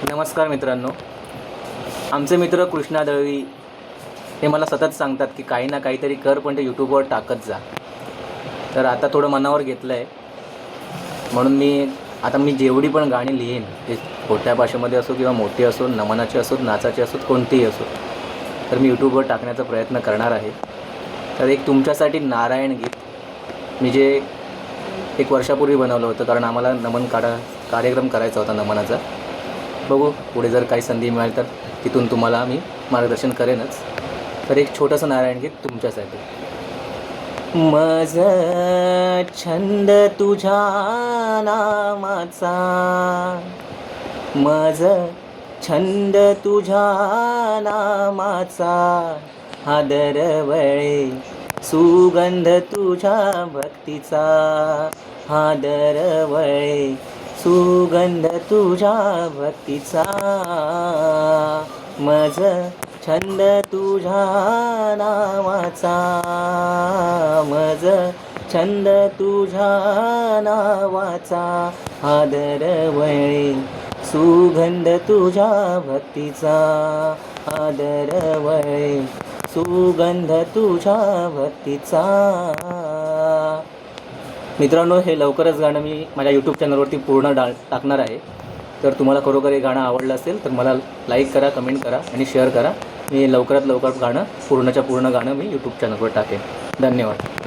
नमस्कार मित्रांनो. आमचे मित्र कृष्णा दळवी हे मला सतत सांगतात की काही ना काहीतरी कर, पण ते यूट्यूबवर टाकत जा. तर आता थोडं मनावर घेतलं आहे, म्हणून मी जेवढी पण गाणी लिहीन, ते छोट्या भाषेमध्ये असो किंवा मोठी असो, नमनाची असोत, नाचाची असोत, कोणतीही असो, तर मी यूट्यूबवर टाकण्याचा प्रयत्न करणार आहे. तर एक तुमच्यासाठी नारायण गीत मी जे 1 वर्षापूर्वी बनवलं होतं, कारण आम्हाला कार्यक्रम करायचा होता नमनाचा. बघू पुढे जर काही संधी मिळाली तर तिथून तुम्हाला मी मार्गदर्शन करेनच. तर एक छोटंसं नारायण गीत तुमच्यासाठी. माझा छंद तुझ्या नामाचा, माझा छंद तुझ्या नामाचा, हा दरवळे सुगंध तुझ्या भक्तीचा, हा दरवळे सुगंध तुझ्या भक्तीचा. माझं छंद तुझ्या नावाचा, माझं छंद तुझ्या नावाचा, हा दरवळे सुगंध तुझ्या भक्तीचा, हा दरवळे सुगंध तुझ्या भक्तीचा. मित्रांनो, हे लवकरच गाणं मी माझ्या यूट्यूब चॅनलवरती पूर्ण टाकणार आहे. तर तुम्हाला खरोखर हे गाणं आवडलं असेल तर मला लाईक करा, कमेंट करा आणि शेअर करा. मी लवकरात लवकर गाणं पूर्णच्या पूर्ण गाणं मी यूट्यूब चॅनलवर टाकेन. धन्यवाद.